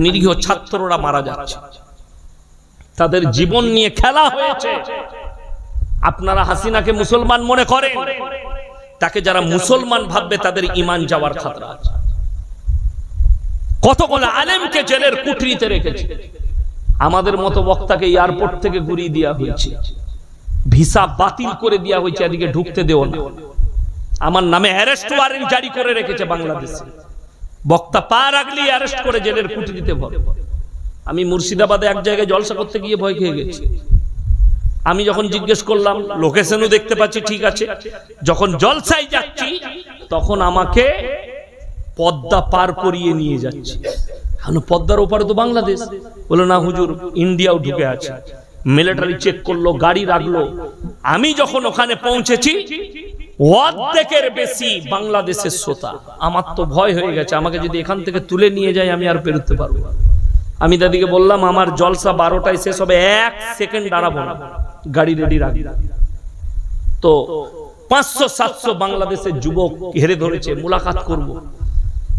নিরীহ ছাত্ররা মারা যাচ্ছে, তাদের জীবন নিয়ে খেলা হয়েছে। আপনারা হাসিনাকে মুসলমান মনে করেন, তাকে যারা মুসলমান ভাববে তাদের ঈমান যাওয়ার খাতরা আছে। কতগুলো আলেমকে জেলের কুঠরিতে রেখেছে, আমাদের মতো বক্তাকে এয়ারপোর্ট থেকে ঘুরিয়ে দেওয়া হয়েছে, ভিসা বাতিল করে দেওয়া হয়েছে, এদিকে ঢুকতে দেও না। আমার নামে অ্যারেস্ট ওয়ারেন্ট জারি করে রেখেছে বাংলাদেশে, বক্তা পা রাখলে অ্যারেস্ট করে জেলের কুঠরিতে ভরে। আমি মুর্শিদাবাদে এক জায়গায় জলসা করতে গিয়ে ভয় খেয়ে গেছি। আমি যখন জিজ্ঞেস করলাম, লোকেশনও দেখতে পাচ্ছি ঠিক আছে, যখন জলসায় যাচ্ছি তখন আমাকে পদ্মা পার করিয়ে নিয়ে যাচ্ছে। পদ্মার ওপারে তো বাংলাদেশ। বললো না হুজুর, ইন্ডিয়াও ঢুকে আছে। মিলিটারি চেক করলো, গাড়ি রাখলো। আমি যখন ওখানে পৌঁছেছি অর্ধেকের বেশি বাংলাদেশের শ্রোতা। আমার তো ভয় হয়ে গেছে, আমাকে যদি এখান থেকে তুলে নিয়ে যায় আমি আর বেরোতে পারবো না। আমি দাদিকে বললাম, আমার জলসা 12টায় শেষ হবে, 1 সেকেন্ড দাঁড়াবো না, গাড়ি রেডি রাখি। তো 500-700 বাংলাদেশের যুবক ঘেরে ধরেছে, মুলাকাত করব।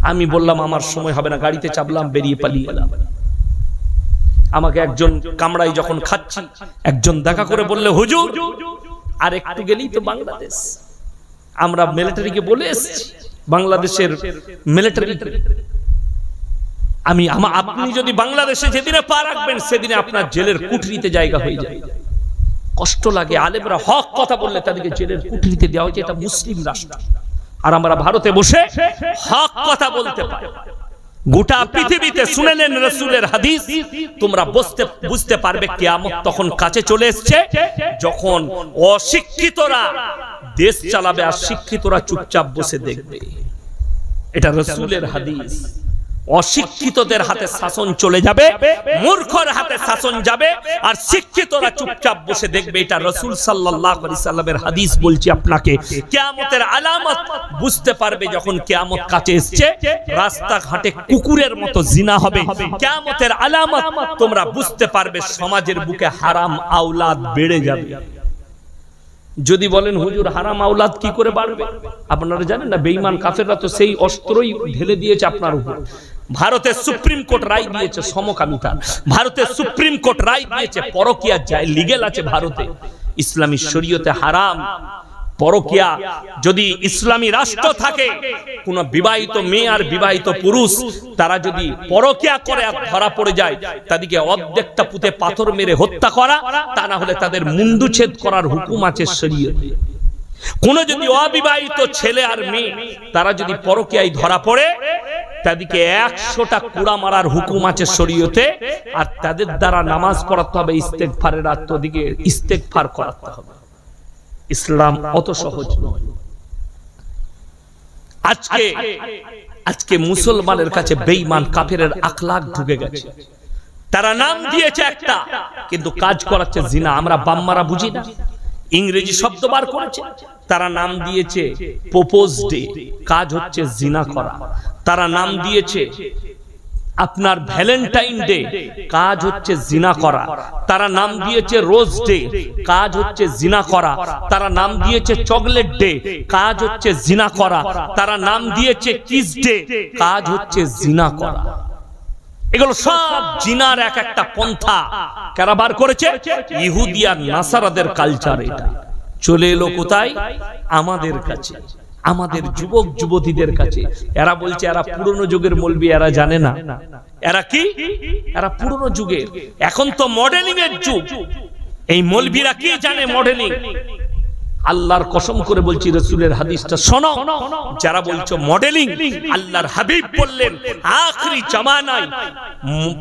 আমি বললাম আমার সময় হবে না, গাড়িতে চাপলাম, বেরিয়ে পালিয়ে এলাম। আমাকে একজন কামড়াই যখন খাচ্ছি, একজন দেখা করে বললে, হুজুর আর একটু গেলেই তো বাংলাদেশ। আমরা মিলিটারিকে বলে এসেছি, বাংলাদেশের মিলিটারি। আপনি যদি বাংলাদেশে যেদিনে পা রাখবেন সেদিনে আপনার জেলের কুঠরিতে জায়গা হয়ে যায়। কষ্ট লাগে। আলেমরা হক কথা বললে তাদেরকে জেলের কুঠরিতে দেওয়া হয়েছে। এটা মুসলিম রাষ্ট্র, আর আমরা ভারতে বসে হক কথা বলতে পারি। গোটা পৃথিবীতে শুনে নেন রাসূলের হাদিস, তোমরা বুঝতে পারবে কিয়ামত তখন কাছে চলে এসেছে, যখন অশিক্ষিতরা দেশ চালাবে আর শিক্ষিতরা চুপচাপ বসে দেখবে। এটা রাসূলের হাদিস। অশিক্ষিতদের হাতে শাসন চলে যাবে, মূর্খর হাতে শাসন যাবে, আর শিক্ষিতরা চুপচাপ বসে দেখবে। এটা রাসূল সাল্লাল্লাহু আলাইহি সাল্লামের হাদিস বলছি আপনাকে। কিয়ামতের আলামত বুঝতে পারবে যখন কিয়ামত কাছে এসেছে। রাস্তাঘাটে কুকুরের মতো জিনা হবে। কিয়ামতের আলামত তোমরা বুঝতে পারবে, সমাজের বুকে হারাম আওলাদ বেড়ে যাবে। যদি বলেন হুজুর হারাম আওলাদ কি করে বাড়বে, আপনারা জানেন না, বেঈমান কাফেররা তো সেই অস্ত্রই ঢেলে দিয়েছে আপনার উপর। ভারতের সুপ্রিম কোর্ট রায় দিয়েছে সমকামিতা, ভারতের সুপ্রিম কোর্ট রায় দিয়েছে পরকিয়া যায় লিগ্যাল আছে ভারতে। ইসলামী শরীয়তে হারাম পরকিয়া। যদি ইসলামী রাষ্ট্র থাকে, কোন বিবাহিত মেয়ে আর বিবাহিত পুরুষ তারা যদি পরকিয়া করে আর ধরা পড়ে যায়, তাদেরকে অর্ধেকটা পুঁতে পাথর মেরে হত্যা করা, তা না হলে তাদের মুন্ডুচ্ছেদ করার হুকুম আছে শরীয়তে। কোন যদি অবিবাহিত ছেলে আর মেয়ে তারা যদি পরকিয়ায় ধরা পড়ে, তাদেরকে 100টা কুড়া মারার হুকুম আছে শরীয়তে, আর তাদের দ্বারা নামাজ পড়াতে হবে, ইস্তেগফারের আত্মদিকে ইস্তেগফার করাতে হবে। ইসলাম অত সহজ নয়। আজকে মুসলমানের কাছে বেঈমান কাফেরের আখলাক ঢুকে গেছে। তারা নাম দিয়েছে একটা, কিন্তু কাজ করাচ্ছে জিনা। আমরা বাম্মারা বুঝি না, ইংরেজি শব্দ বার করেছে। তারা নাম দিয়েছে প্রপোজ ডে, কাজ হচ্ছে জিনা করা। তারা নাম দিয়েছে আপনার ভ্যালেন্টাইন ডে, কাজ হচ্ছে জিনা করা। তারা নাম দিয়েছে রোজ ডে, কাজ হচ্ছে জিনা করা। তারা নাম দিয়েছে চকলেট ডে, কাজ হচ্ছে জিনা করা। তারা নাম দিয়েছে কিস ডে, কাজ হচ্ছে জিনা করা। এগুলো সব জিনার এক একটা পন্থা। কারা বার করেছে? ইহুদি আর নাসারাদের কালচার। এটা চলে এলো কোথায়? আমাদের কাছে, আমাদের যুবক যুবতীদের কাছে। এরা বলছে এরা পুরনো যুগের মৌলবি, এরা জানে না। এরা কি? এরা পুরনো যুগের। এখন তো মডেলিং এর যুগ। এই মৌলবিরা কি জানে মডেলিং? আল্লাহর কসম করে বলছি, রাসূলের হাদিসটা শোনো। যারা বলছো মডেলিং, আল্লাহর হাবিব বললেন আখরি জামানায়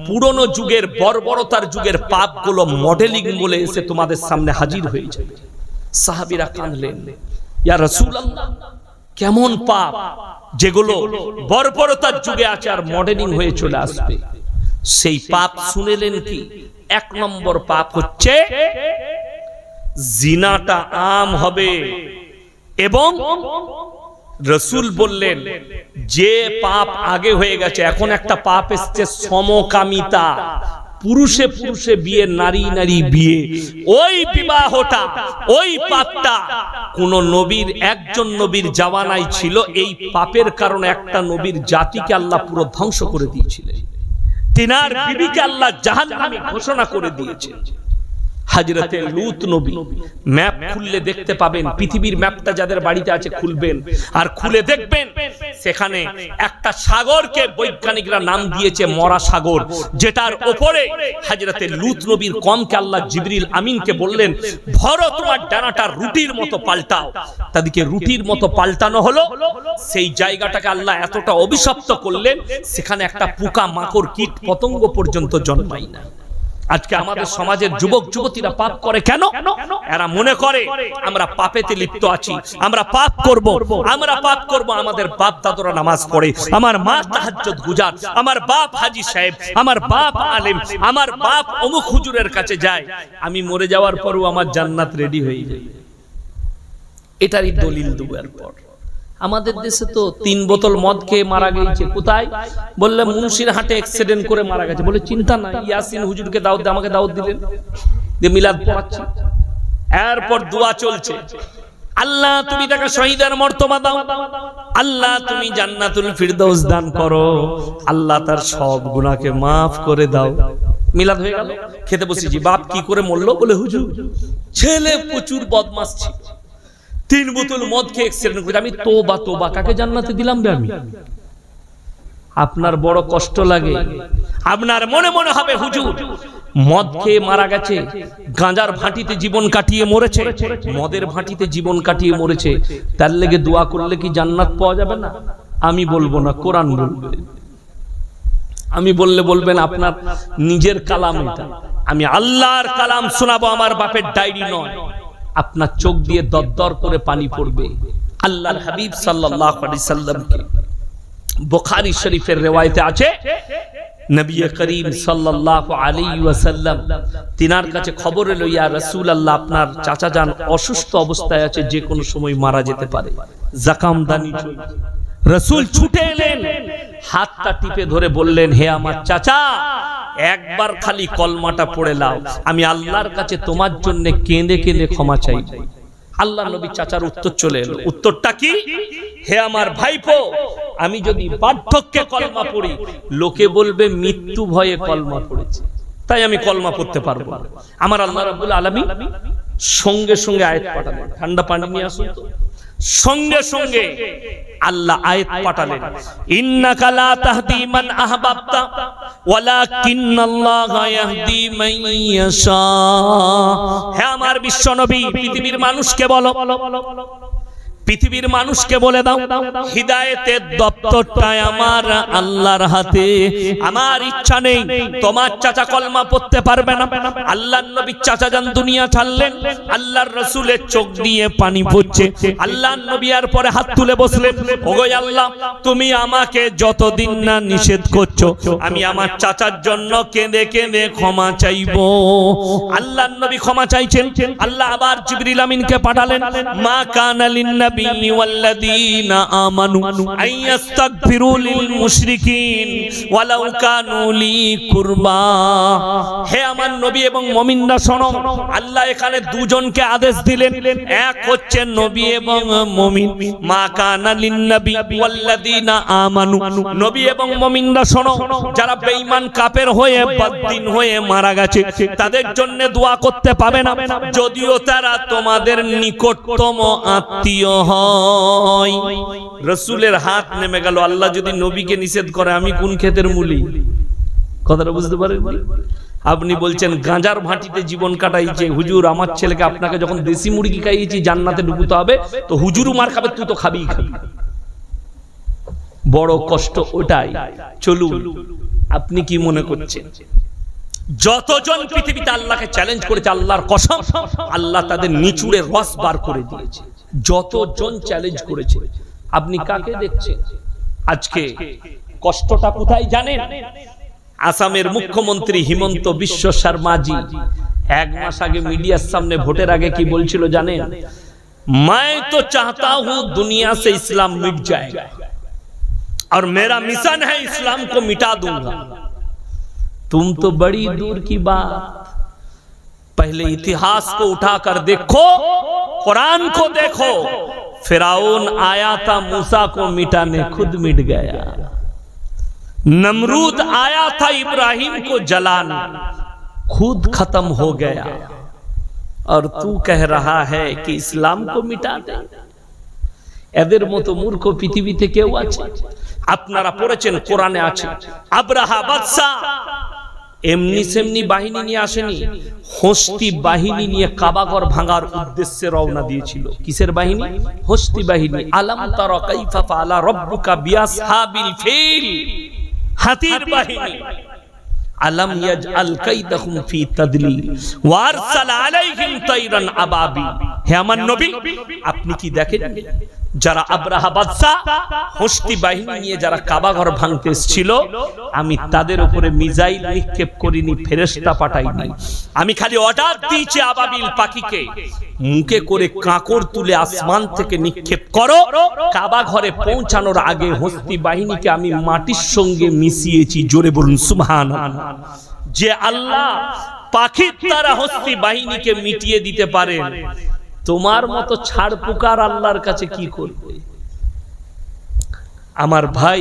পুরনো যুগের বর্বরতার যুগের পাপগুলো মডেলিং বলে এসে তোমাদের সামনে হাজির হয়ে যাবে। সাহাবীরা কাঁদলেন, ইয়া রাসূলুল্লাহ, কেমন পাপ যেগুলো বর্বরতার যুগে আছে আর মডেলিং হয়ে চলে আসবে? সেই পাপ শুনেলেন কি? 1 নম্বর পাপ হচ্ছে জিনাটা আম হবে। এবং রাসূল বললেন যে পাপ আগে হয়ে গেছে, এখন একটা পাপ এসেছে সমকামিতা। পুরুষে পুরুষে বিয়ে, নারী নারী বিয়ে, ওই বিবাহটা, ওই পাপটা কোন নবীর, একজন নবীর জামানায় ছিল। এই পাপের কারণে একটা নবীর জাতিকে আল্লাহ পুরো ধ্বংস করে দিয়েছিলেন। তিনার বিবিকে আল্লাহ জাহান্নামী ঘোষণা করে দিয়েছেন। হযরতে লূত নবী ম্যাপ খুললে দেখতে পাবেন, পৃথিবীর ম্যাপটা যাদের বাড়িতে আছে খুলবেন আর খুলে দেখবেন সেখানে একটা সাগরকে বৈজ্ঞানিকরা নাম দিয়েছে মরা সাগর, যেটার উপরে হযরতে লূত নবীর কওমকে আল্লাহ জিবরিল আমিনকে বললেন ভরো তোমার ডানাটা রুটির মতো পাল্টাও। তাদেরকে রুটির মতো পাল্টানো হলো। সেই জায়গাটাকে আল্লাহ এতটা অভিশপ্ত করলেন সেখানে একটা পোকা মাকড় কীট পতঙ্গ পর্যন্ত জন্মায় না। আজকে আমাদের সমাজের যুবক যুবতীরা পাপ করে কেন? এরা মনে করে আমরা পাপেতে লিপ্ত আছি, আমরা পাপ করব, আমরা পাপ করব। আমাদের বাপ দাদুরা নামাজ পড়ে, আমার মা তাহাজ্জুদ গুজার, আমার বাপ হাজী সাহেব, আমার বাপ আলেম, আমার বাপ অমুক হুজুরের কাছে যায়। আমি মরে যাওয়ার পরও আমার জান্নাত রেডি হয়ে যায়। এটারই দলিল দুবার পর আমাদের দেশে তো 3 বোতল মদ খেয়ে মারা গেছে। কোথায়? বললে মুন্সিরহাটে অ্যাক্সিডেন্ট করে মারা গেছে। বলে চিন্তা নাই, ইয়াসিন হুজুরকে দাওয়াত দিয়ে আমাকে দাওয়াত দিলেন, দিয়ে মিলাদ পড়াচ্ছি। এরপর দোয়া চলছে, আল্লাহ তুমি তাকে শহীদের মর্তবা দাও, আল্লাহ তুমি জান্নাতুল ফিরদৌস দান করো, আল্লাহ তার সব গুনাহকে maaf করে দাও। মিলাদ হয়ে গেল, খেতে বসেছি। বাপ কি করে মরলো? বলে হুজুর ছেলে প্রচুর বদমাশ ছিল, 3 বোতল মদ খেয়ে অ্যাক্সিডেন্ট করে। আমি তোবা তোবা, কাকে জান্নাতে দিলাম রে আমি? আপনার বড় কষ্ট লাগে, আপনার মনে মনে হবে হুজুর মদ খেয়ে মারা গেছে, গাঁজার ভাটিতে জীবন কাটিয়ে মরেছে, মদের ভাটিতে জীবন কাটিয়ে মরেছে, তার লেগে দোয়া করলে কি জান্নাত পাওয়া যাবে না? আমি বলবো না, কোরআন বলবে। আমি বললে বলবেন আপনার নিজের কালাম এটা, আমি আল্লাহর কালাম শোনাবো, আমার বাপের ডায়েরি নয়। আপনার চোখ দিয়ে দরদর করে পানি পড়বে। আল্লাহর হাবিব সাল্লাল্লাহু আলাইহি সাল্লামকে বুখারী শরীফের riwayate আছে, নবী করিম সাল্লাল্লাহু আলাইহি ওয়াসাল্লাম তিনার কাছে খবর এলো, ইয়া রাসূলুল্লাহ আপনার চাচা যান অসুস্থ অবস্থায় আছে, যে কোনো সময় মারা যেতে পারে, যাকামদানি চলছে। রাসূল ছুটে এলেন, হাতটা টিপে ধরে বললেন, হে আমার চাচা একবার খালি কলমাটা পড়ে নাও, আমি আল্লাহর কাছে তোমার জন্য কেঁদে কেঁদে ক্ষমা চাই। আল্লাহ নবী চাচার উত্তর চলে এলো। উত্তরটা কি? হে আমার ভাইপো, আমি যদি বার্ধক্যে কলমা পড়ি লোকে বলবে মৃত্যু ভয়ে কলমা পড়েছে, তাই আমি কলমা পড়তে পারবো না। আমার আল্লাহ রাব্বুল আলামিন সঙ্গে সঙ্গে আয়াত পাঠালেন। ঠান্ডা পানি নিয়ে আসুন তো। সঙ্গে সঙ্গে আল্লাহ আয়াত পাঠালেন, ইন্নাকা লা তাহদি মান আহবাবতা ওয়ালাকিন্নাল্লাহা ইয়াহদি মান ইয়াশা। হে আমার বিশ্ব নবী, পৃথিবীর মানুষকে বলো, পৃথিবীর মানুষকে বলে দাও, হিদায়াতের দপ্তরটা আমার আল্লাহর হাতে। আমার ইচ্ছা নেই তোমার চাচা কলমা পড়তে পারবে না। আল্লাহর নবী চাচা যান দুনিয়া ছাড়লেন, আল্লাহর রাসূলের চোখ দিয়ে পানি পড়ছে। আল্লাহর নবী আর পরে হাত তুলে বসলেন, ওগো আল্লাহ তুমি আমাকে যতদিন না নিষেধ করছো আমি আমার চাচার জন্য কেঁদে কেঁদে ক্ষমা চাইবো। আল্লাহর নবী ক্ষমা চাইছেন। আল্লাহ আবার জিবরিল আমিনকে পাঠালেন, মা কানা লিন والذين آمنوا أن يستغفروا للمشركين ولو كانوا لي قربا। হে আমার নবী এবং মুমিনরা শোনো, আল্লাহ এখানে দুজনকে আদেশ দিলেন, এক হচ্ছে নবী এবং মুমিন। মা কানা লিন-নবী ওয়াল্লাযীনা আমানু, নবী এবং মুমিনরা শোনো, যারা বেঈমান কাফের হয়ে বদ্দিন হয়ে মারা গেছে তাদের জন্য দোয়া করতে পাবে না, যদিও তারা তোমাদের নিকটতম আত্মীয় হয়। রাসূলের হাত নেমে গেল। আল্লাহ যদি নবীকে নিষেধ করে আমি কোন ক্ষেতের মূলি? কথাটা বুঝতে পারেন? আপনি বলছেন গাঁজার ভাটিতে জীবন কাটাইছে, হুজুর আমার ছেলেকে আপনাকে যখন দেশি মুরগি খাইয়েছি জান্নাতে ঢুকতে হবে, তো হুজুরও মার খাবে, তুই তো খাবিই খাবি। বড় কষ্ট ওটাই। চলুন, আপনি কি মনে করছেন যতজন পৃথিবীতে আল্লাহকে চ্যালেঞ্জ করেছে, আল্লাহর কসম আল্লাহ তাদের নিচুড়ে রস বার করে দিয়েছে। যতজন চ্যালেঞ্জ করেছে, আপনি কাকে দেখছেন? আজকে কষ্টটা কোথায় জানেন? আসামের মুখ্যমন্ত্রী হিমন্ত বিশ্ব শর্মাজি 1 মাস আগে মিডিয়ার সামনে ভোটের আগে কি বলছিল জানেন? मैं तो चाहता हूं दुनिया से इस्लाम मिट जाएगा और मेरा मिशन है इस्लाम को मिटा दूंगा। तुम तो बड़ी दूर की बात, पहले इतिहास को उठाकर देखो, कुरान को देखो। फिरौन आया था मूसा को मिटाने, खुद मिट गया। नमरूद आया था इब्राहिम को जलाने, खुद खत्म हो गया और तू कह रहा है कि इस्लाम को मिटा दे। এদের মতো মূর্খ পৃথিবীতে কেউ আছে? আপনারা পড়েছেন, কোরআনে আছে, আব্রাহা বাদশা এমনি সেমনি বাহিনী নিয়ে আসেনি, হস্তি বাহিনী নিয়ে কাবাঘর ভাঙার উদ্দেশ্যে রওনা দিয়েছিল। কিসের বাহিনী? হস্তি বাহিনী। আলাম তারা কাইফা ফাআলা রাব্বুকা বিআসহাবিল ফিল, হাতির বাহিনী। আলাম ইয়াজআল কাইদাহুম ফি তাদলিল ওয়া আরসালা আলাইহিম তায়রান আবাবিল। হে আমার নবী, আপনি কি দেখেন যারা আব্রাহা বাদশা হস্তি বাহিনী নিয়ে যারা কাবাঘর ভাঙতে এসেছিল, আমি তাদের উপরে মিসাইল নিক্ষেপ করিনি, ফেরেশতা পাঠাইনি। আমি খালি অর্ডার দিয়েছি আবাবিল পাখিকে, মুখে করে কাঁকড় তুলে আসমান থেকে নিক্ষেপ করো। কাবাঘরে পৌঁছানোর আগে হস্তি বাহিনীকে আমি মাটির সঙ্গে মিশিয়েছি। জোরে বলুন সুবহানাল্লাহ। যে আল্লাহ পাখির দ্বারা হস্তি বাহিনীকে মিটিয়ে দিতে পারেন, তোমার মতো ছাড় পুকার আল্লাহর কাছে কি করবে? আমার ভাই,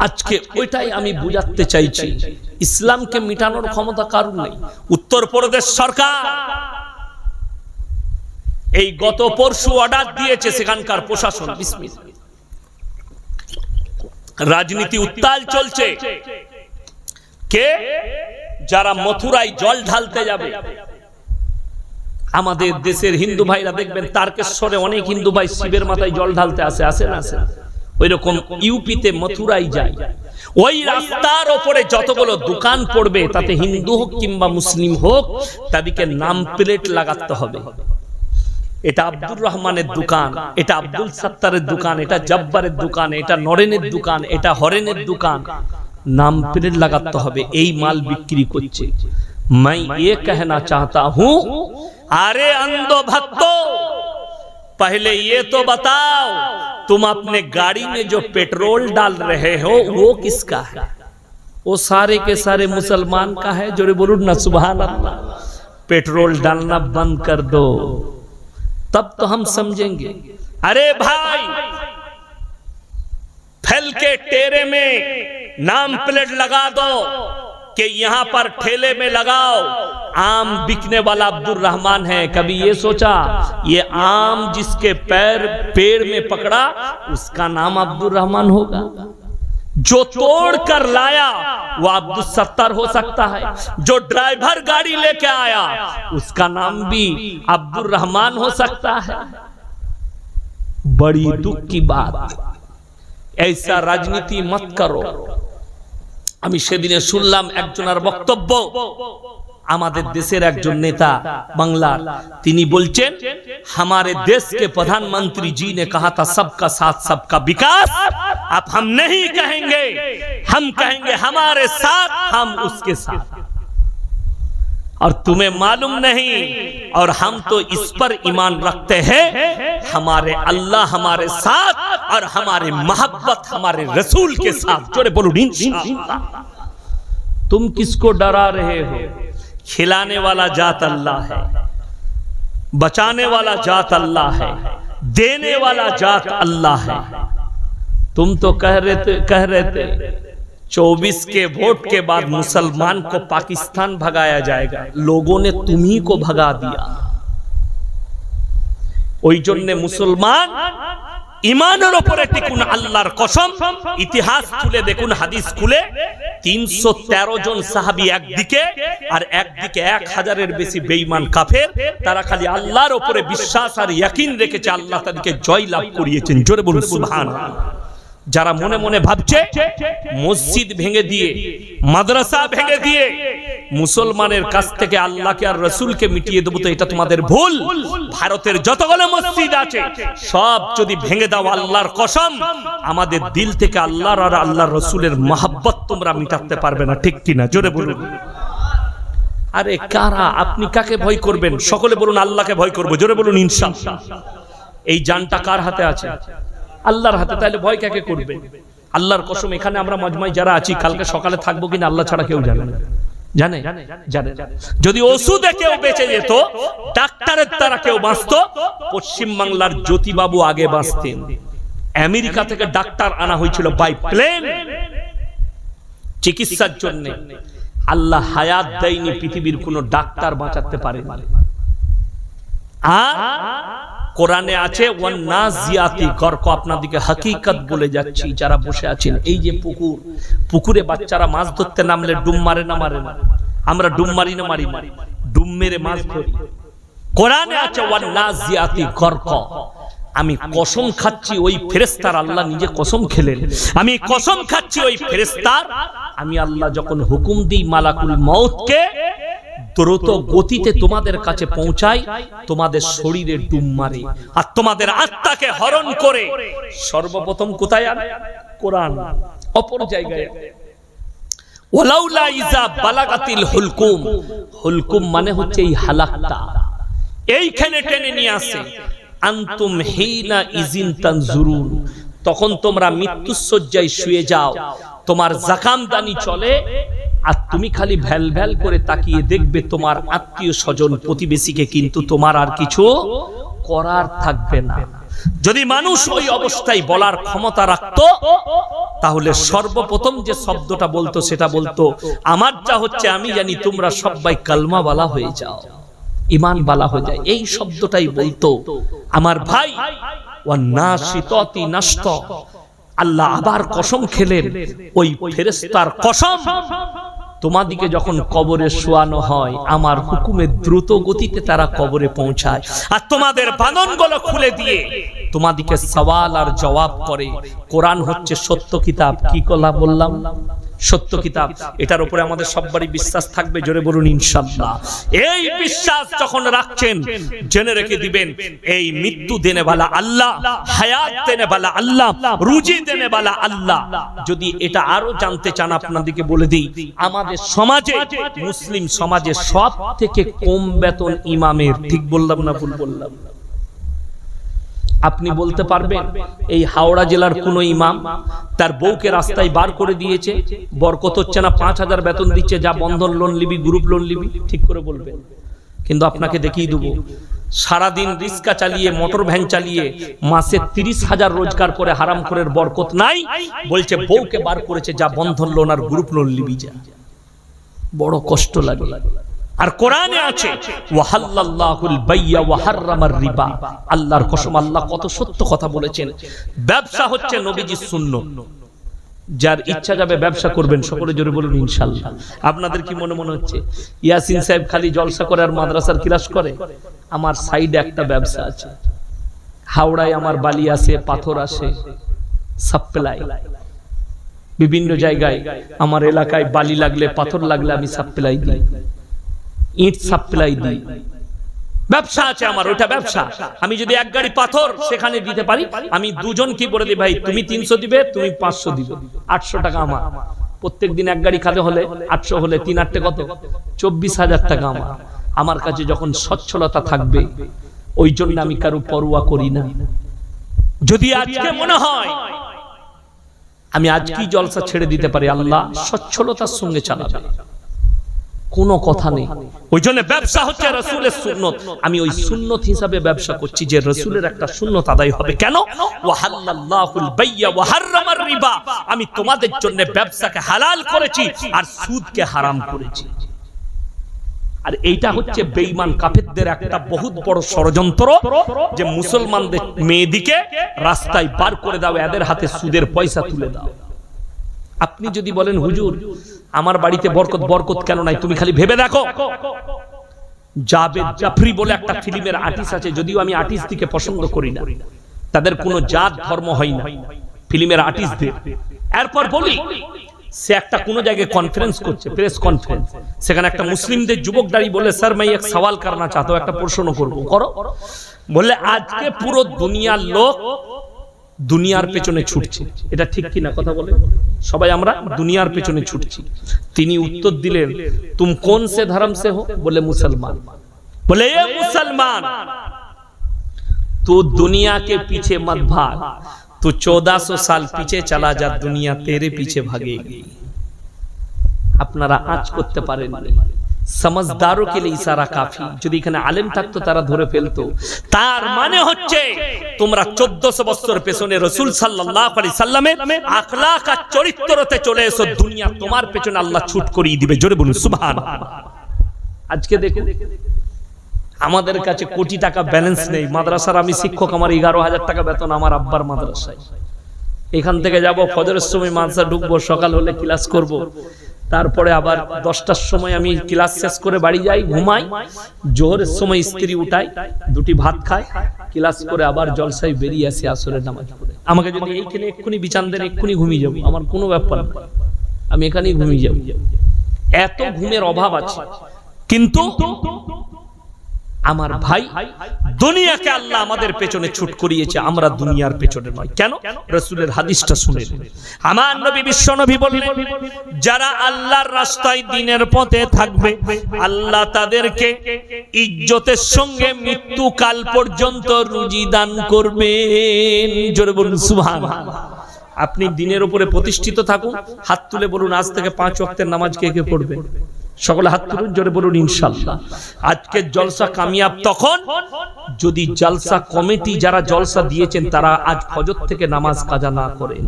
আজকে ওইটাই আমি বুঝাতে চাইছি, ইসলামকে মিটানোর ক্ষমতা কারণ নেই। উত্তরপ্রদেশ সরকার এই গত পরশু অর্ডার দিয়েছে, সেখানকার প্রশাসন, বিসমিল্লাহ, রাজনীতি উত্তাল চলছে, কে যারা মথুরায় জল ঢালতে যাবে। আমাদের দেশের হিন্দু ভাইরা দেখবেন তারকেশ্বরে অনেক হিন্দু ভাই শিবের মাথায় জল ঢালতে আসে না? ওই রকম ইউপিতে মথুরাই যায়। ওই রাস্তার উপরে যতগুলো দোকান পড়বে, তাতে হিন্দু হোক কিংবা মুসলিম হোক, তাদেরকে নাম প্লেট লাগাতে হবে। এটা আব্দুর রহমানের দোকান, এটা আব্দুল সত্তারের দোকান, এটা জব্বারের দোকান, এটা নরেনের দোকান, এটা হরেনের দোকান। নাম প্লেট লাগাতে হবে। এই মাল বিক্রি করছে। मैं ये कहना चाहता हूं, अरे अंधो भक्तों, पहले ये तो बताओ, तुम अपने गाड़ी में जो पेट्रोल डाल रहे हो वो किसका है? वो सारे के सारे मुसलमान का है। जो बोलो ना सुभान अल्लाह। पेट्रोल डालना बंद कर दो, तब तो हम समझेंगे। अरे भाई, फल के टेरे में नाम प्लेट लगा दो कि यहाँ पर ठेले में लगाओ आम बिकने वाला अब्दुल रहमान है। कभी ये सोचा ये आम जिसके पेड़ में पकड़ा उसका नाम अब्दुल रहमान होगा? जो तोड़ कर लाया वो अब्दुल सत्तार हो सकता है। जो ड्राइवर गाड़ी लेके आया उसका नाम भी अब्दुल रहमान हो सकता है। बड़ी दुख की बात, ऐसा राजनीति मत करो। আমি সেদিনে শুনলাম একজনের বক্তব্য, আমাদের দেশের একজন নেতা বাংলার, তিনি বলছেন, हमारे देश के प्रधानमंत्री जी ने कहा था सबका साथ सबका विकास। अब हम नहीं कहेंगे, हम कहेंगे हमारे साथ हम उसके साथ। और तुम्हें मालूम नहीं, और हम तो इस पर ईमान रखते हैं, हमारे अल्लाह हमारे साथ और हमारे मोहब्बत हमारे रसूल के साथ। जोरे बोलो इंशाअल्लाह। तुम किसको डरा रहे हो? खिलाने वाला जात अल्लाह है, बचाने वाला जात अल्लाह है, देने वाला जात अल्लाह है। तुम तो कह रहे थे 24 के वोट के बाद मुसलमान को पाकिस्तान भगाया जाएगा। लोगों ने तुम्ही को भगा दिया। ওই জন্য মুসলমান ইমানের উপরে টিকুন। আল্লাহর কসম, ইতিহাস খুলে দেখুন, হাদিস খুলে, 313 জন সাহাবী একদিকে আর একদিকে 1000-এর বেশি বেঈমান কাফের। তারা খালি আল্লাহর উপরে বিশ্বাস আর ইয়াকিন রেখেছে, আল্লাহ তাদেরকে জয় লাভ করিয়েছেন। জোরে বলুন সুবহানাল্লাহ। যারা মনে মনে ভাবছে মসজিদ ভেঙে দিয়ে, মাদ্রাসা ভেঙে দিয়ে মুসলমানের কাছ থেকে আল্লাহকে আর রাসূলকে মিটিয়ে দেব, তো এটা তোমাদের ভুল। ভারতের যতগুলো মসজিদ আছে সব যদি ভেঙে দাও, আল্লাহর কসম, আমাদের দিল থেকে আল্লাহর আর আল্লাহর রাসূলের মহব্বত তোমরা মিটাতে পারবে না। ঠিক কিনা? জোরে বলুন। আরে কারা? আপনি কাকে ভয় করবেন? সকলে বলুন আল্লাহকে ভয় করব। জোরে বলুন ইনশাআল্লাহ। এই জানটা কার হাতে আছে? আল্লাহর হাতে। তাহলে ভয় কাকে করবে? আল্লাহর কসম, এখানে আমরা মজমায় যারা আছি, কালকে সকালে থাকবো কিনা আল্লাহ ছাড়া কেউ জানে না। জানে? যদি ওষুধে কেউ বেঁচে যেত, ডাক্তারের দ্বারা কেউ বাঁচত, পশ্চিম বাংলার জ্যোতিবাবু আগে বাঁচতেন। আমেরিকা থেকে ডাক্তার আনা হয়েছিল বাই প্লেন চিকিৎসার জন্য। আল্লাহ হায়াত দেয়নি, পৃথিবীর কোন ডাক্তার বাঁচাতে পারে না। আর কোরআনে আছে ওয়ান নাজিয়াতি গরক। আপনাদেরকে হাকিকত বলে যাচ্ছি, যারা বসে আছেন, এই যে পুকুর, পুকুরে বাচ্চারা মাছ ধরতে নামলে ডুব মারে না মারে না? আমরা ডুব মারি না মারি না? ডুব মেরে মাছ ধরি। কোরআনে আছে ওয়ান নাজিয়াতি গরক। আমি কসম খাচ্ছি ওই ফেরেশতার, আল্লাহ নিজে কসম খেলেন, আমি কসম খাচ্ছি ওই ফেরেশতার, আমি আল্লাহ যখন হুকুম দিই মালাকুল মউতকে দ্রুত গতিতে তোমাদের কাছে পৌঁছায়, তোমাদের শরীরে ডুব মারে আর তোমাদের আত্মাকে হরণ করে সর্বপ্রথম কোথায় আনে? কোরআন। অপর জায়গায় ওয়ালাউলা ইজা বালাগাতিল হুলকুম, হুলকুম মানে হচ্ছে এই হালাকটা, এইখানে টেনে নিয়ে আসে। আনতুম হিনা ইজিন তানজুরুন, তখন তোমরা মৃত্যুশয্যায় শুয়ে যাও, তোমার জাকামদানি চলে, আর তুমি খালি ভ্যাল ভ্যাল করে তাকিয়ে দেখবে তোমার আত্মীয় স্বজন প্রতিবেশীকে, কিন্তু তোমার আর কিছু করার থাকবে না। যদি মানুষ ওই অবস্থায় বলার ক্ষমতা রাখতো, তাহলে সর্বপ্রথম যে শব্দটা বলতো সেটা বলতো, আমার যা হচ্ছে আমি জানি, তোমরা সবাই কালমা বালা হয়ে যাও, ঈমান বালা হয়ে যায়। এই শব্দটাই বলতো আমার ভাই। ওয়ান নাশিতাতি নাশত, আল্লাহ আবার কসম খেলেন, ওই ফেরেশতার কসম, তোমাদিকে যখন কবরে শোয়ানো হয়, আমার হুকুমে দ্রুত গতিতে তারা কবরে পৌঁছায়, আর তোমাদের বাঁধনগুলো খুলে দিয়ে তোমাদিকে সওয়াল আর জবাব করে। কোরআন হচ্ছে সত্য কিতাব। কি কথা বললাম? সত্য কিতাব। এটার উপরে আমাদের সবারই বিশ্বাস থাকবে, জোরে বলুন ইনশাআল্লাহ। এই বিশ্বাস যখন রাখছেন, জেনে রেখে দিবেন, এই মৃত্যু দেনে वाला আল্লাহ, হায়াত দেনে वाला আল্লাহ, রুজি দেনে वाला আল্লাহ। যদি এটা আরো জানতে চান, আপনাদেরকে বলে দিই, আমাদের সমাজে, মুসলিম সমাজে সব থেকে কম বেতন ইমামের। ঠিক বললাম না ভুল বললাম? আপনি বলতে পারবেন এই হাওড়া জেলার কোন ইমাম তার বউকে রাস্তায় বার করে দিয়েছে, বরকত হচ্ছে না, 5000 বেতন দিচ্ছে, যা বন্ধন লোন নিবি, গ্রুপ লোন নিবি? ঠিক করে বলবেন। কিন্তু আপনাকে দেখিয়ে দেবো, সারাদিন রিক্সা চালিয়ে, মোটর ভ্যান চালিয়ে মাসে 30,000 রোজগার করে হারামখোরের বরকত নাই, বলছে বউকে বার করেছে, যা বন্ধন লোন আর গ্রুপ লোন নিবি যা। বড় কষ্ট লাগে। আর কোরআনে আছে ওয়াহাল্লাল্লাহুল বাইয়া ওয়া হাররামার রিবা। আল্লাহর কসম, আল্লাহ কত সত্য কথা বলেছেন। ব্যবসা হচ্ছে নবীজির সুন্নাত। যার ইচ্ছা যাবে ব্যবসা করবেন, সকলে জোরে বলুন ইনশাআল্লাহ। আপনাদের কি মনে হচ্ছে ইয়াসিন সাহেব খালি জলসা করে আর মাদ্রাসার ক্লাস করে? আমার সাইডে একটা ব্যবসা আছে। হাওড়ায় আমার বালি আসে, পাথর আসে, সাপ্লাই। বিভিন্ন জায়গায় আমার এলাকায় বালি লাগলে, পাথর লাগলে আমি সাপ্লাই দিই, ইট সাপ্লাই দিই। ব্যবসা আছে আমার, ওটা ব্যবসা। আমি যদি এক গাড়ি পাথর সেখানে দিতে পারি, আমি দুজন কি বলে দিই, ভাই তুমি 300 দিবে, তুমি 500 দিবে, 800 টাকা আমার। প্রত্যেকদিন এক গাড়ি খাতে হলে 800 হলে 3 8 কত? 24,000 টাকা আমার। আমার কাছে যখন সচ্ছলতা থাকবে, ওই জন্য আমি কারো পরোয়া করি না। যদি আজকে মনে হয় আমি আজকেই জলসা ছেড়ে দিতে পারি, আল্লাহ সচ্ছলতার সঙ্গে চালাবে, কোনো কথা নেই। ওই জন্য ব্যবসা হচ্ছে রাসূলের সুন্নত। আমি ওই সুন্নত হিসাবে ব্যবসা করছি, যে রাসূলের একটা সুন্নত আদায় হবে। কেন? ওয়াহাল্লাল্লাহুল বাইয়া ওয়া হাররামার রিবা। আমি তোমাদের জন্য ব্যবসাকে হালাল করেছি আর সুদকে হারাম করেছি। আর এইটা হচ্ছে বেঈমান কাফেরদের একটা বহুত বড় ষড়যন্ত্র, যে মুসলমানদের মেয়েদিকে রাস্তায় বার করে দাও, এদের হাতে সুদের পয়সা তুলে দাও। আপনি যদি বলেন হুজুর আমার বাড়িতে বরকত, বরকত কেন নাই? তুমি খালি ভেবে দেখো, জাবেদ জাফরি বলে একটা ফিল্মের আর্টিস্ট আছে, যদিও আমি আর্টিস্টকে পছন্দ করি না, তাদের কোনো জাত ধর্ম হয় না ফিল্মের আর্টিস্টদের। এরপর বলি, সে একটা কোন জায়গায় কনফারেন্স করছে, প্রেস কনফারেন্স, সেখানে একটা মুসলিমদের যুবক দাঁড়িয়ে বলে, স্যার मैं एक सवाल करना चाहता हूं, একটা প্রশ্ন করব। করো। বলে আজকে পুরো দুনিয়ার লোক দুনিয়ার পেছনে ছুটছে, এটা ঠিক কি না? কথা বলে, সবাই আমরা দুনিয়ার পেছনে ছুটছি। তিনি উত্তর দিলেন, तुम कौन से धर्म से हो? बोले मुसलमान। बोले ये मुसलमान, तू दुनिया के पीछे मत भाग, तू 1400 साल पीछे चला जा, दुनिया तेरे पीछे भागेगी। আপনারা আজ করতে পারেন, समझदारों के लिए इशारा काफी। যদি এখানে আলেম থাকতো তারা ধরে ফেলতো। তার মানে হচ্ছে তোমরা 1400 বছর পেছনে রাসূল সাল্লাল্লাহু আলাইহি সাল্লামের আখলাক আর চরিত্রতে চলে এসো, দুনিয়া তোমার পেছনে আল্লাহ ছুট করিয়ে দিবে। জোরে বলুন সুবহানাল্লাহ। আজকে দেখুন আমাদের কাছে কোটি টাকা ব্যালেন্স নেই। মাদ্রাসার আমি শিক্ষক, আমার 11,000 টাকা বেতন আমার আব্বার মাদ্রাসায়। এখান থেকে যাব ফজরের সময় মাদ্রাসা ঢুকবো, সকাল হলে ক্লাস করব, তারপরে আবার 10টার সময় আমি ক্লাস শেষ করে বাড়ি যাই, ঘুমাই, জোহরের সময় স্ত্রী উঠাই, দুটি ভাত খাই, ক্লাস করে আবার জলসায় বেরিয়ে আসি আসরের নামাজ পড়ে। আমাকে যদি এইখানে এক্ষুনি বিছান দেন এক্ষুনি ঘুমিয়ে যাবো, আমার কোনো ব্যাপার না, আমি এখানেই ঘুমিয়ে যাবো। এত ঘুমের অভাব আছে। কিন্তু আমার ভাই, দুনিয়াকে আল্লাহ আমাদের পেছনে ছুট করিয়েছে, আমরা দুনিয়ার পেছনে নয়। কেন? রাসূলের হাদিসটা শুনে আমার নবী বিশ্ব নবী বললেন, যারা আল্লাহর রাস্তায় দ্বীনের পথে থাকবে আল্লাহ তাদেরকে ইজ্জতের সঙ্গে মৃত্যুকাল পর্যন্ত রুজি দান করবেন। জোরে বলুন সুবহানাল্লাহ। আপনি দ্বীনের উপরে প্রতিষ্ঠিত থাকুন, হাত তুলে বলুন আজ থেকে 5 ওয়াক্তের নামাজ কে কে পড়বে? সকলে হাত তুলুন, জোরে বলুন ইনশাআল্লাহ। আজকের জলসা কামিয়াব তখন যদি জলসা কমিটি যারা জলসা দিয়েছেন তারা আজ ফজর থেকে নামাজ কাজা না করেন।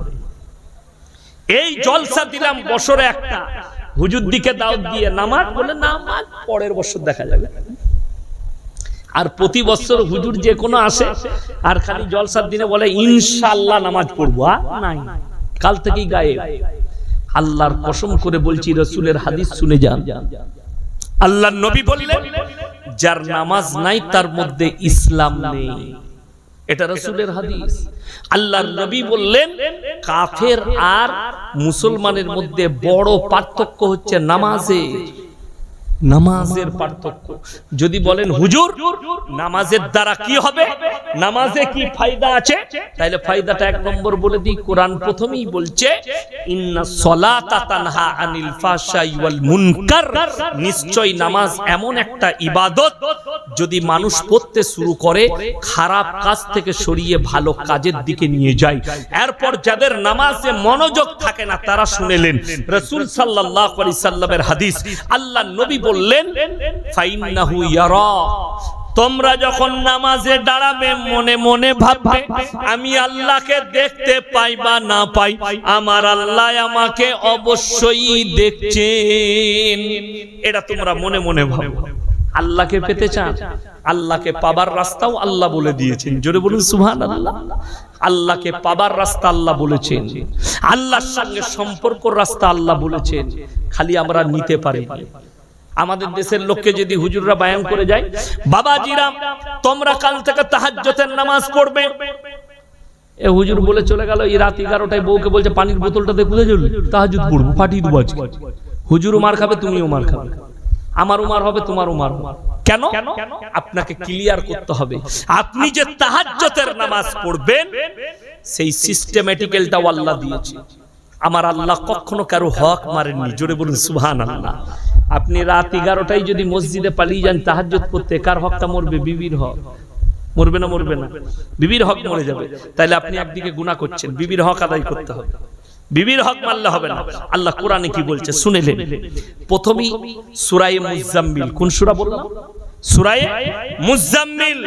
এই জলসা দিলাম বছরে একটা, হুজুর দিকে দাওয়াত দিয়ে নামাজ বলে নামাজ পরের বছর দেখা যাবে। আর প্রতি বছর হুজুর যে কোনো আসে আর খালি জলসার দিনে বলে ইনশাআল্লাহ নামাজ পড়বো, নাই কাল থেকেই গায়েব। আল্লাহর কসম করে বলছি, রাসূলের হাদিস শুনে যান। আল্লাহর নবী বললেন, যার নামাজ নাই তার মধ্যে ইসলাম নেই। এটা রাসূলের হাদিস। আল্লাহর নবী বললেন, কাফের আর মুসলমানের মধ্যে বড় পার্থক্য হচ্ছে নামাজের পার্থক্য। যদি বলেন হুজুর নামাজের দ্বারা কি হবে, নামাজে কি ফায়দা আছে, তাহলে ফায়দাটা 1 নম্বর বলে দিই। কোরআন প্রথমেই বলছে, ইন্নাস সালাতা তানহা আনিল ফাহশাই ওয়াল মুনকার। নিশ্চয় নামাজ এমন একটা ইবাদত, যদি মানুষ পড়তে শুরু করে খারাপ কাজ থেকে সরিয়ে ভালো কাজের দিকে নিয়ে যায়। এরপর যাদের নামাজে মনোযোগ থাকে না তারা শুনেলেন রাসূল সাল্লাল্লাহু আলাইহি সাল্লামের হাদিস। আল্লাহ নবী বললেন, ফাইন্নাহু ইয়ারা। তোমরা যখন নামাজে দাঁড়াবে মনে মনে ভাববে আমি আল্লাহকে দেখতে পাই বা না পাই, আমার আল্লাহ আমাকে অবশ্যই দেখছেন। এটা তোমরা মনে মনে ভাবো। আল্লাহকে পেতে চান, আল্লাহকে পাবার রাস্তাও আল্লাহ বলে দিয়েছেন। জোরে বলুন সুবহানাল্লাহ। আল্লাহকে পাবার রাস্তা আল্লাহ বলেছেন, আল্লাহর সঙ্গে সম্পর্কের রাস্তা আল্লাহ বলেছেন, খালি আমরা নিতে পারি। আমাদের দেশের লোককে যদি হুজুররা বায়ান করে যায়, বাবাজিরা তোমরা কাল থেকে তাহাজ্জুদের নামাজ পড়বে, এ হুজুর বলে চলে গেল, এই রাত 11টায় বউকে বলছে পানির বোতলটাতে খুলে জ্বল তাহাজ্জুদ পড়বো, ফাটিয়ে দেবো আজকে। হুজুরও মার খাবে, তুমিও মার খাবে, আমারও মার হবে, তোমারও মার হবে। কেন? আপনাকে ক্লিয়ার করতে হবে, আপনি যে তাহাজ্জুদের নামাজ পড়বেন সেই সিস্টেমেটিক্যালটাও আল্লাহ দিয়েছে। আমার আল্লাহ কখনো কারো হক মারেননি। জোরে বলুন সুবহানাল্লাহ। আপনি রাত 11টায় যদি মসজিদে পালিয়ে যান তাহাজ্জুদ পড়তে, কার হকটা মরবে? বিবির হক। মরবে না? মরবে না? বিবির হক মরে যাবে। তাহলে আপনি একদিকে গুনাহ করছেন, বিবির হক আদায় করতে হবে। বিবির হক মানলে হবে না। আল্লাহ কোরআনে কি বলছে শুনেলেন। প্রথমেই সূরা মুজাম্মিল, কোন সূরা বললাম? সূরা মুজাম্মিল।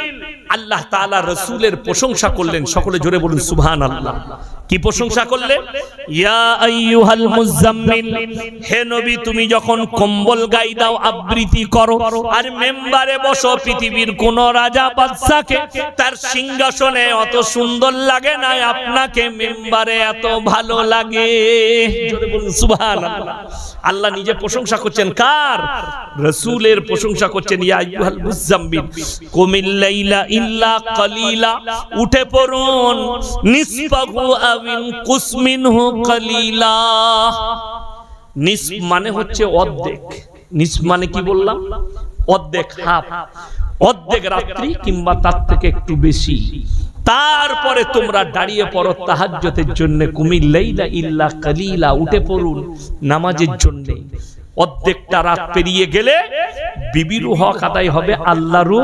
আল্লাহ তাআলা রাসূলের প্রশংসা করলেন। সকলে জোরে বলুন সুবহানাল্লাহ। কি প্রশংসা করলেন? ইয়া আইয়ুহাল মুজাম্মিল, হে নবী তুমি যখন কম্বল গায়ে দাও, আবৃত্তি করো আর মেম্বারে বসো, পৃথিবীর কোন রাজা বাদশাকে তার সিংহাসনে অত সুন্দর লাগে না, আপনাকে মেম্বারে এত ভালো লাগে। জোরে বলুন সুবহানাল্লাহ। আল্লাহ নিজে প্রশংসা করছেন, কার? রাসূলের প্রশংসা করছেন। ইয়া আইয়ুহাল মুজাম্মিল কুমিল লাইলা ইল্লা কালিলা, উঠে পড়ুন, নিসফাহু আবিন কুসমিনহু কালিলা। নিসফ মানে হচ্ছে অর্ধেক। নিসফ মানে কি বললাম? অর্ধেক, হাফ, অর্ধেক রাত্রি কিংবা তার থেকে একটু বেশি। তারপরে তোমরা দাঁড়িয়ে পড়ো তাহাজ্জুদের জন্য। কুমিল লাইলা ইল্লা কালিলা, উঠে পড়ুন নামাজের জন্য। অর্ধেকটা রাত পেরিয়ে গেলে বিবিরও হক আদায় হবে, আল্লাহরও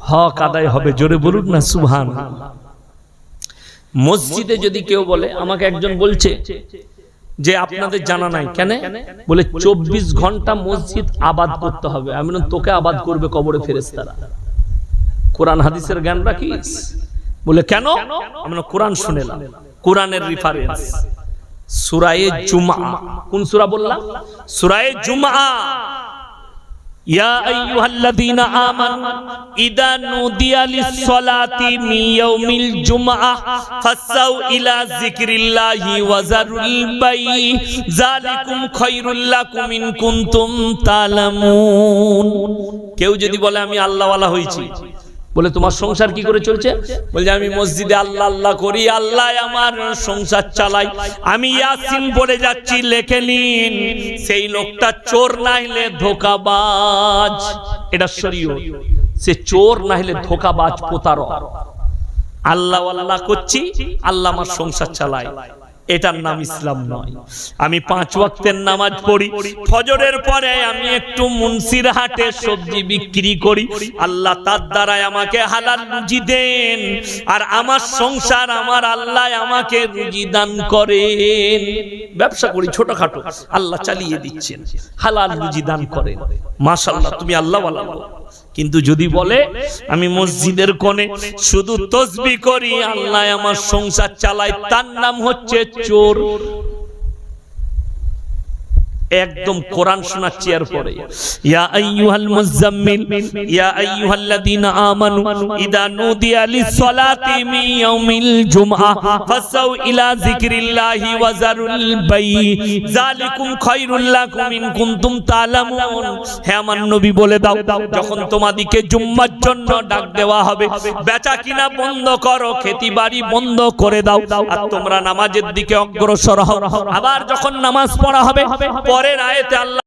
হক আদায় হবে। জোরে বলুন না সুবহানাল্লাহ। মসজিদে যদি কেউ বলে, আমাকে একজন বলছে যে আপনাদের জানা নাই কেন? বলে 24 ঘন্টা মসজিদ আবাদ করতে হবে। আমি বললাম তোকে আবাদ করবে কবরে ফেরেশতারা, কোরআন হাদিসের জ্ঞান রাখিস? বলে কেন? আমরা কোরআন শুনেলাম, কোরআনের রেফারেন্স সূরা জুমআ। কোন সূরা বললাম? সূরা জুমআ। ইয়া আইয়ুহাল্লাযীনা আমানু ইযা নুদিয়া লিস-সালাতি মিন ইয়াউমিল জুমআহ ফাসাউ ইলা যিকরিল্লাহি ওয়া যারুল বাই' যালিকুম খায়রুল লাকুম ইন কুনতুম তা'লামুন। কেউ যদি বলে আমি আল্লাহওয়ালা হয়েছি, বলে তোমার সংসার কি করে চলছে? বলে আমি মসজিদে আল্লাহ আল্লাহ করি, আল্লাহ আমার সংসার চালাই, আমি ইয়াসিন পড়ে যাচ্ছি, লেখে নিন। সেই লোকটা চোর না হলে ধোঁকাবাজ, এটা শরীয়ত। সে চোর না হলে ধোঁকাবাজ, প্রতারক। আল্লাহ আল্লাহ করছি, আল্লাহ আমার সংসার চালায়, এটার নাম ইসলাম নয়। আমি 5 ওয়াক্তের নামাজ পড়ি, ফজরের পরে আমি একটু মুন্সির হাটে সবজি বিক্রি করি, আল্লাহ তার দ্বারা আমাকে হালাল রুজি দেন, আর আমার সংসার আমার আল্লাহ আমাকে রুজি দান করেন। ব্যবসা করি ছোটখাটো, আল্লাহ চালিয়ে দিচ্ছেন, হালাল রুজি দান করেন, মাশাআল্লাহ তুমি আল্লাহওয়ালা। কিন্তু যদি বলে আমি মসজিদের কোণে শুধু তাসবিহ করি, আল্লাহ আমার সংসার চালায়, তার নাম হচ্ছে চোর। একদম কোরআন শোনাচ্ছি এর পরে, ইয়া আইয়ুহাল মুযাম্মিল ইয়া আইয়ুহাল্লাযীনা আমানু ইযা নুদিয়া লিস-সালাতি মিন ইয়াউমিল জুমআহ ফাসাউ ইলা যিকরিল্লাহি ওয়া যারুল বাই' যালিকুম খায়রুল লাকুম ইন কুনতুম তা'লামুন। হে আমার নবী বলে দাও, যখন তোমাদেরকে জুম্মার জন্য ডাক দেওয়া হবে, বেচা কিনা বন্ধ করো, খেতিবাড়ি বন্ধ করে দাও, আর তোমরা নামাজের দিকে অগ্রসর হও। আবার যখন নামাজ পড়া হবে, পরের আয়াতে আল্লাহ